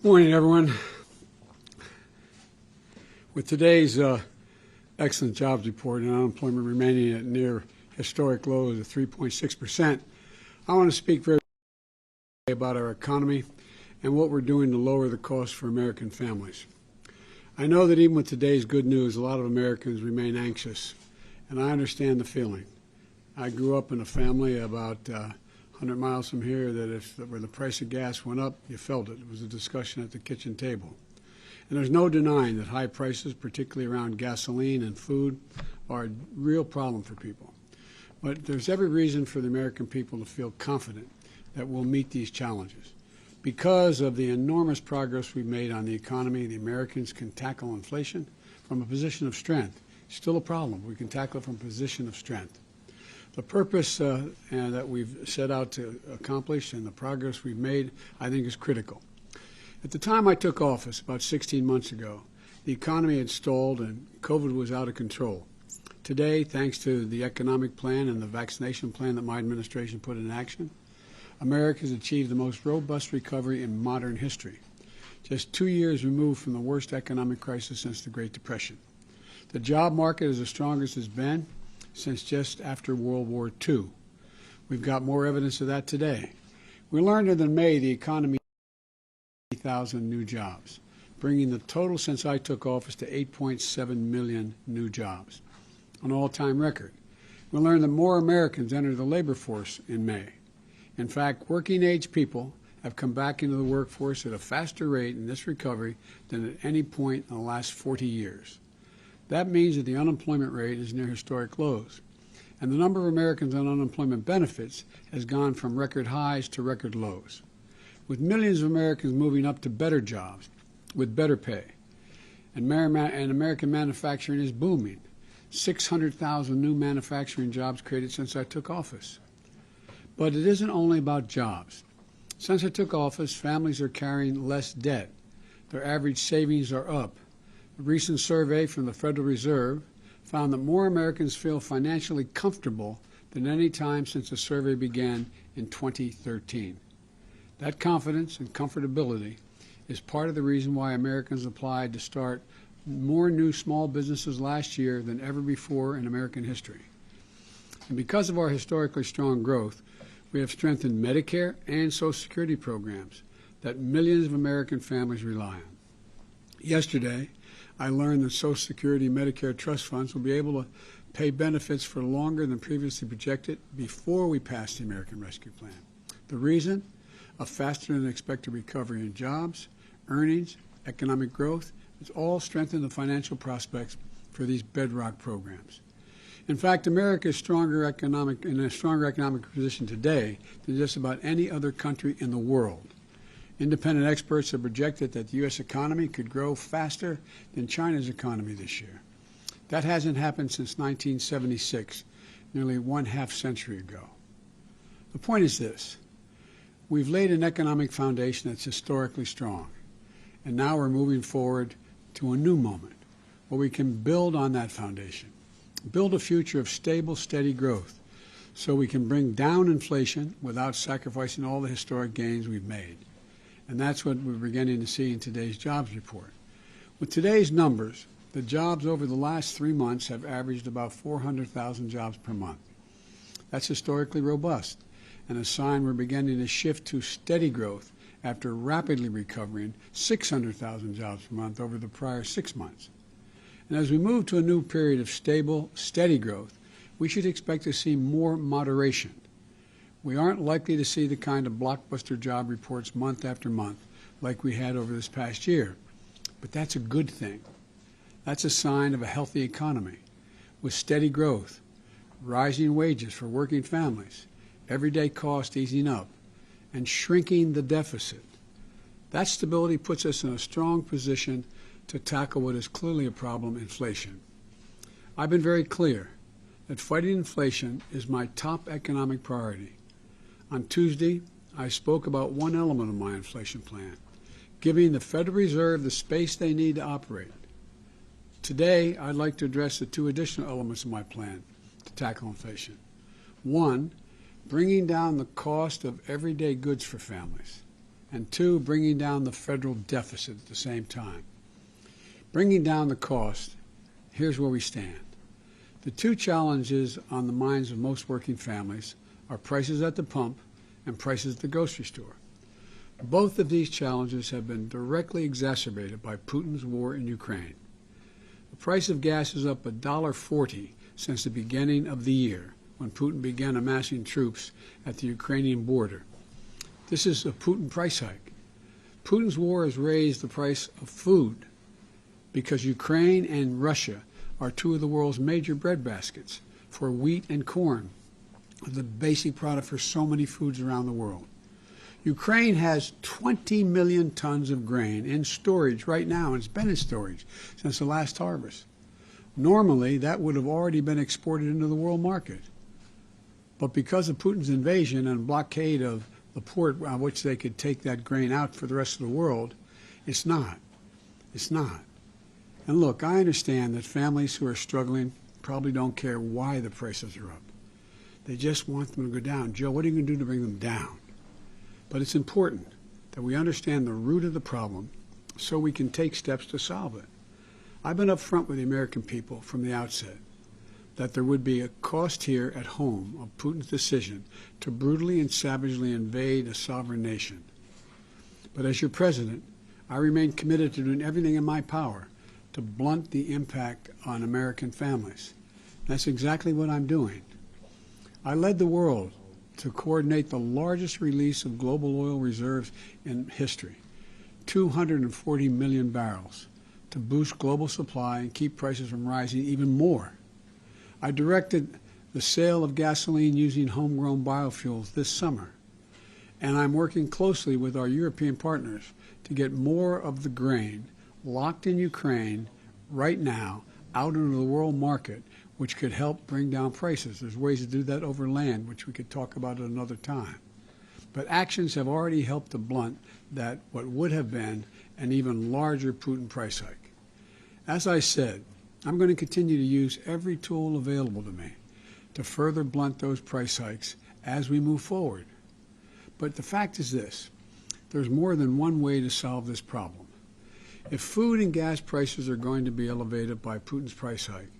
Morning, everyone. With today's excellent jobs report and unemployment remaining at near historic lows of 3.6%, I want to speak very about our economy and what we're doing to lower the cost for American families. I know that even with today's good news, a lot of Americans remain anxious, and I understand the feeling. I grew up in a family about 100 miles from here that where the price of gas went up, you felt it. It was a discussion at the kitchen table. And there's no denying that high prices, particularly around gasoline and food, are a real problem for people. But there's every reason for the American people to feel confident that we'll meet these challenges. Because of the enormous progress we've made on the economy, the Americans can tackle inflation from a position of strength. It's still a problem. We can tackle it from a position of strength. The purpose that we've set out to accomplish and the progress we've made, I think, is critical. At the time I took office, about 16 months ago, the economy had stalled and COVID was out of control. Today, thanks to the economic plan and the vaccination plan that my administration put in action, America has achieved the most robust recovery in modern history, just 2 years removed from the worst economic crisis since the Great Depression. The job market is the strongest it's been since just after World War II. We've got more evidence of that today. We learned that in May the economy had 80,000 new jobs, bringing the total since I took office to 8.7 million new jobs, an all-time record. We learned that more Americans entered the labor force in May. In fact, working-age people have come back into the workforce at a faster rate in this recovery than at any point in the last 40 years. That means that the unemployment rate is near historic lows, and the number of Americans on unemployment benefits has gone from record highs to record lows, with millions of Americans moving up to better jobs with better pay. And American manufacturing is booming. 600,000 new manufacturing jobs created since I took office. But it isn't only about jobs. Since I took office, families are carrying less debt. Their average savings are up. A recent survey from the Federal Reserve found that more Americans feel financially comfortable than any time since the survey began in 2013. That confidence and comfortability is part of the reason why Americans applied to start more new small businesses last year than ever before in American history. And because of our historically strong growth, we have strengthened Medicare and Social Security programs that millions of American families rely on. Yesterday, I learned that Social Security and Medicare trust funds will be able to pay benefits for longer than previously projected before we pass the American Rescue Plan. The reason? A faster than expected recovery in jobs, earnings, economic growth. It's all strengthened the financial prospects for these bedrock programs. In fact, America is in a stronger economic position today than just about any other country in the world. Independent experts have projected that the U.S. economy could grow faster than China's economy this year. That hasn't happened since 1976, nearly one half-century ago. The point is this. We've laid an economic foundation that's historically strong, and now we're moving forward to a new moment where we can build on that foundation, build a future of stable, steady growth so we can bring down inflation without sacrificing all the historic gains we've made. And that's what we're beginning to see in today's jobs report. With today's numbers, the jobs over the last 3 months have averaged about 400,000 jobs per month. That's historically robust and a sign we're beginning to shift to steady growth after rapidly recovering 600,000 jobs per month over the prior 6 months. And as we move to a new period of stable, steady growth, we should expect to see more moderation. We aren't likely to see the kind of blockbuster job reports month after month like we had over this past year. But that's a good thing. That's a sign of a healthy economy with steady growth, rising wages for working families, everyday costs easing up, and shrinking the deficit. That stability puts us in a strong position to tackle what is clearly a problem, inflation. I've been very clear that fighting inflation is my top economic priority. On Tuesday, I spoke about one element of my inflation plan, giving the Federal Reserve the space they need to operate. Today, I'd like to address the two additional elements of my plan to tackle inflation. One, bringing down the cost of everyday goods for families. and two, bringing down the federal deficit at the same time. Bringing down the cost, here's where we stand. The two challenges on the minds of most working families are prices at the pump and prices at the grocery store. Both of these challenges have been directly exacerbated by Putin's war in Ukraine. The price of gas is up $1.40 since the beginning of the year, when Putin began amassing troops at the Ukrainian border. This is a Putin price hike. Putin's war has raised the price of food because Ukraine and Russia are two of the world's major breadbaskets for wheat and corn, the basic product for so many foods around the world. Ukraine has 20 million tons of grain in storage right now, and it's been in storage since the last harvest. Normally, that would have already been exported into the world market. But because of Putin's invasion and blockade of the port on which they could take that grain out for the rest of the world, it's not. It's not. And look, I understand that families who are struggling probably don't care why the prices are up. They just want them to go down. Joe, what are you going to do to bring them down? But it's important that we understand the root of the problem so we can take steps to solve it. I've been up front with the American people from the outset that there would be a cost here at home of Putin's decision to brutally and savagely invade a sovereign nation. But as your president, I remain committed to doing everything in my power to blunt the impact on American families. That's exactly what I'm doing. I led the world to coordinate the largest release of global oil reserves in history, 240 million barrels, to boost global supply and keep prices from rising even more. I directed the sale of gasoline using homegrown biofuels this summer, and I'm working closely with our European partners to get more of the grain locked in Ukraine right now out into the world market, which could help bring down prices. There's ways to do that over land, which we could talk about at another time. But actions have already helped to blunt that what would have been an even larger Putin price hike. As I said, I'm going to continue to use every tool available to me to further blunt those price hikes as we move forward. But the fact is this: there's more than one way to solve this problem. If food and gas prices are going to be elevated by Putin's price hike,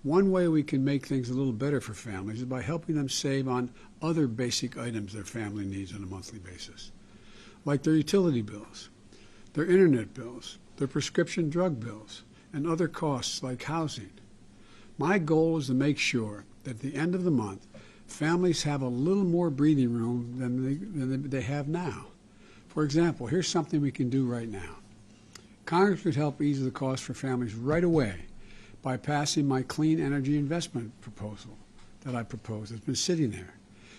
one way we can make things a little better for families is by helping them save on other basic items their family needs on a monthly basis, like their utility bills, their internet bills, their prescription drug bills, and other costs like housing. My goal is to make sure that at the end of the month, families have a little more breathing room than they have now. For example, here's something we can do right now. Congress could help ease the cost for families right away by passing my clean energy investment proposal that I proposed. It's been sitting there.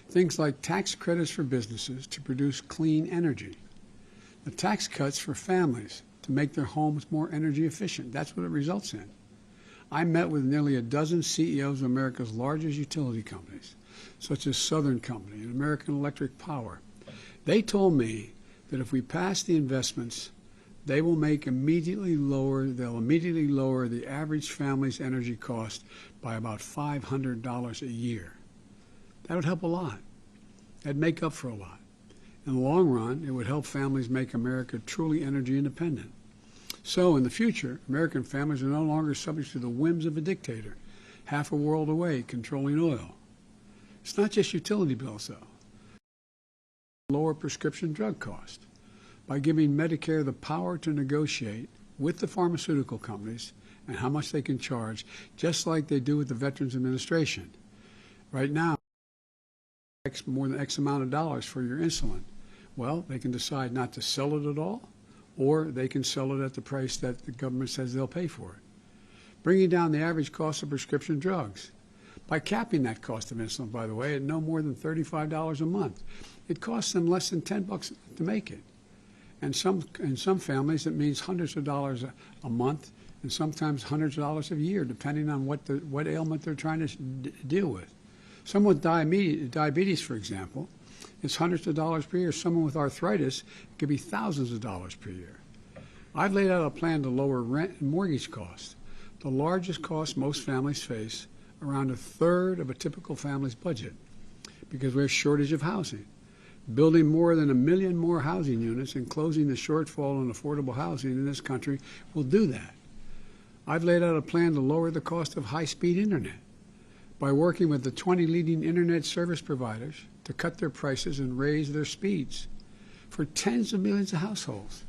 Things like tax credits for businesses to produce clean energy, the tax cuts for families to make their homes more energy efficient. That's what it results in. I met with nearly a dozen CEOs of America's largest utility companies, such as Southern Company and American Electric Power. They told me that if we pass the investments, they'll immediately lower the average family's energy cost by about $500 a year. That would help a lot. That'd make up for a lot. In the long run, it would help families make America truly energy independent. So in the future, American families are no longer subject to the whims of a dictator, half a world away, controlling oil. It's not just utility bills, though. Lower prescription drug cost by giving Medicare the power to negotiate with the pharmaceutical companies and how much they can charge, just like they do with the Veterans Administration. Right now, more than X amount of dollars for your insulin. Well, they can decide not to sell it at all, or they can sell it at the price that the government says they'll pay for it. Bringing down the average cost of prescription drugs by capping that cost of insulin, by the way, at no more than $35 a month. It costs them less than $10 to make it. And in some families, it means hundreds of dollars a month, and sometimes hundreds of dollars a year, depending on what ailment they're trying to deal with. Someone with diabetes, for example, it's hundreds of dollars per year. Someone with arthritis, it could be thousands of dollars per year. I've laid out a plan to lower rent and mortgage costs, the largest cost most families face, around a third of a typical family's budget, because we have a shortage of housing. building more than 1 million more housing units and closing the shortfall in affordable housing in this country will do that. I've laid out a plan to lower the cost of high-speed internet by working with the 20 leading internet service providers to cut their prices and raise their speeds for tens of millions of households.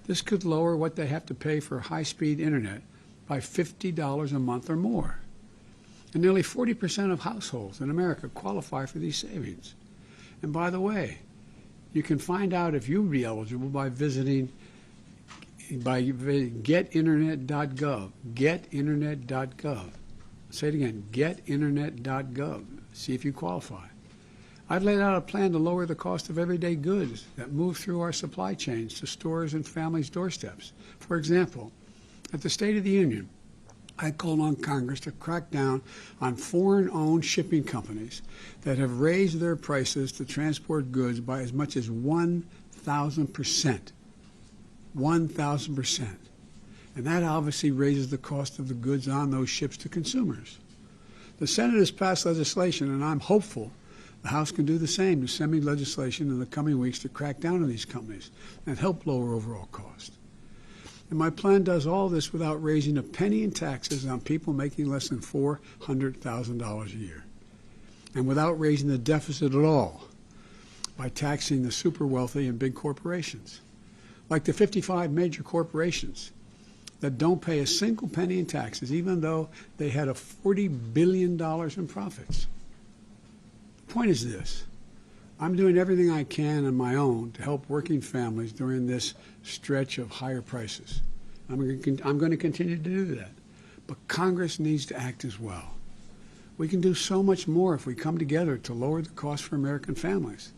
This could lower what they have to pay for high-speed internet by $50 a month or more. And nearly 40% of households in America qualify for these savings. And by the way, you can find out if you'd be eligible by visiting getinternet.gov. Getinternet.gov. Say it again, getinternet.gov. See if you qualify. I've laid out a plan to lower the cost of everyday goods that move through our supply chains to stores and families' doorsteps. For example, at the State of the Union, I called on Congress to crack down on foreign-owned shipping companies that have raised their prices to transport goods by as much as 1,000%. 1,000%. And that obviously raises the cost of the goods on those ships to consumers. The Senate has passed legislation, and I'm hopeful the House can do the same to send me legislation in the coming weeks to crack down on these companies and help lower overall cost. And my plan does all this without raising a penny in taxes on people making less than $400,000 a year, and without raising the deficit at all by taxing the super wealthy and big corporations, like the 55 major corporations that don't pay a single penny in taxes, even though they had a $40 billion in profits. The point is this: I'm doing everything I can on my own to help working families during this stretch of higher prices. I'm going to continue to do that. But Congress needs to act as well. We can do so much more if we come together to lower the cost for American families.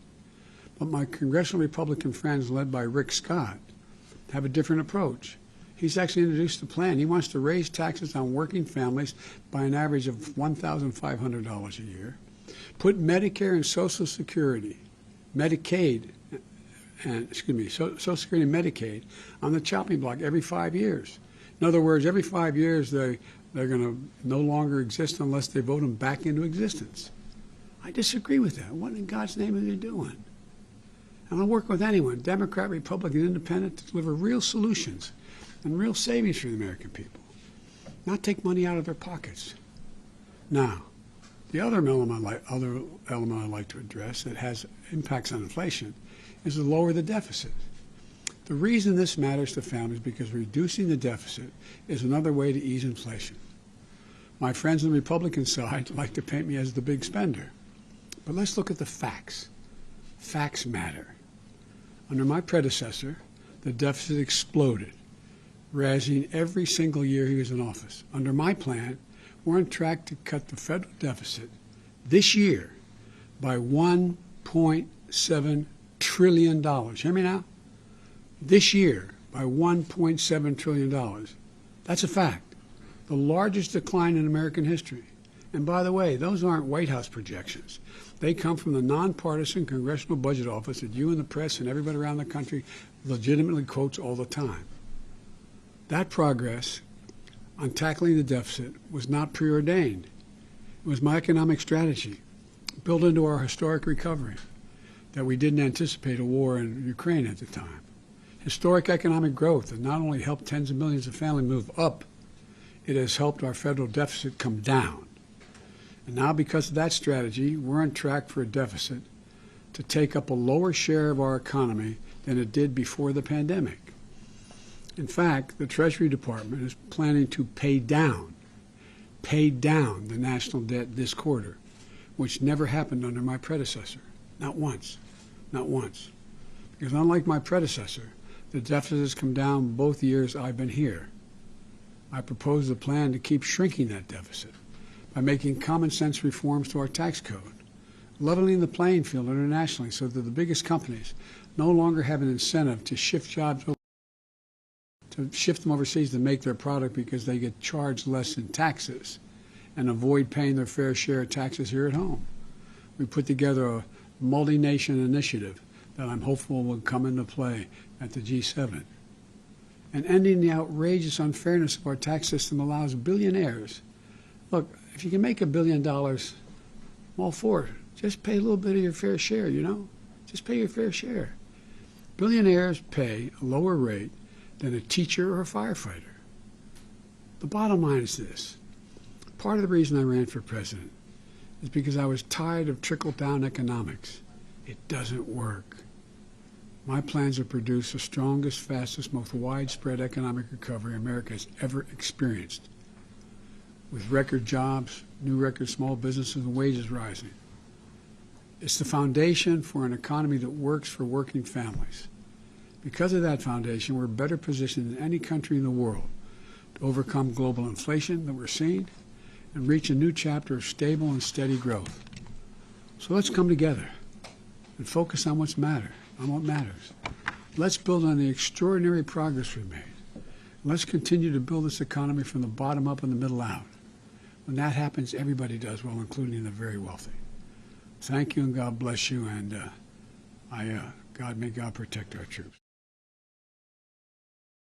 But my congressional Republican friends, led by Rick Scott, have a different approach. He's actually introduced a plan. He wants to raise taxes on working families by an average of $1,500 a year, put Medicare and Social Security, Social Security and Medicaid on the chopping block every 5 years. In other words, every 5 years they're going to no longer exist unless they vote them back into existence. I disagree with that. What in God's name are they doing? And I'll work with anyone, Democrat, Republican, Independent, to deliver real solutions and real savings for the American people, not take money out of their pockets. Now, the other element I'd like to address that has impacts on inflation is to lower the deficit. The reason this matters to families is because reducing the deficit is another way to ease inflation. My friends on the Republican side like to paint me as the big spender. But let's look at the facts. Facts matter. Under my predecessor, the deficit exploded, rising every single year he was in office. Under my plan, we're on track to cut the federal deficit this year by $1.7 trillion. Hear me now? This year by $1.7 trillion. That's a fact. The largest decline in American history. And by the way, those aren't White House projections. They come from the nonpartisan Congressional Budget Office that you and the press and everybody around the country legitimately quotes all the time. That progress on tackling the deficit was not preordained. It was my economic strategy, built into our historic recovery, that we didn't anticipate a war in Ukraine at the time. Historic economic growth that not only helped tens of millions of families move up, it has helped our federal deficit come down. And now, because of that strategy, we're on track for a deficit to take up a lower share of our economy than it did before the pandemic. In fact, the Treasury Department is planning to pay down the national debt this quarter, which never happened under my predecessor. Not once. Not once. Because unlike my predecessor, the deficit has come down both years I've been here. I propose a plan to keep shrinking that deficit by making common sense reforms to our tax code, leveling the playing field internationally so that the biggest companies no longer have an incentive to shift them overseas to make their product because they get charged less in taxes and avoid paying their fair share of taxes here at home. We put together a multi-nation initiative that I'm hopeful will come into play at the G7. And ending the outrageous unfairness of our tax system allows billionaires. Look, if you can make $1 billion, I'm all for it. Just pay a little bit of your fair share, you know? Just pay your fair share. Billionaires pay a lower rate than a teacher or a firefighter. The bottom line is this. Part of the reason I ran for president is because I was tired of trickle-down economics. It doesn't work. My plans will produce the strongest, fastest, most widespread economic recovery America has ever experienced, with record jobs, new record small businesses, and wages rising. It's the foundation for an economy that works for working families. Because of that foundation, we're better positioned than any country in the world to overcome global inflation that we're seeing and reach a new chapter of stable and steady growth. So let's come together and focus on what matters. Let's build on the extraordinary progress we've made. Let's continue to build this economy from the bottom up and the middle out. When that happens, everybody does well, including the very wealthy. Thank you, and God bless you, and may God protect our troops.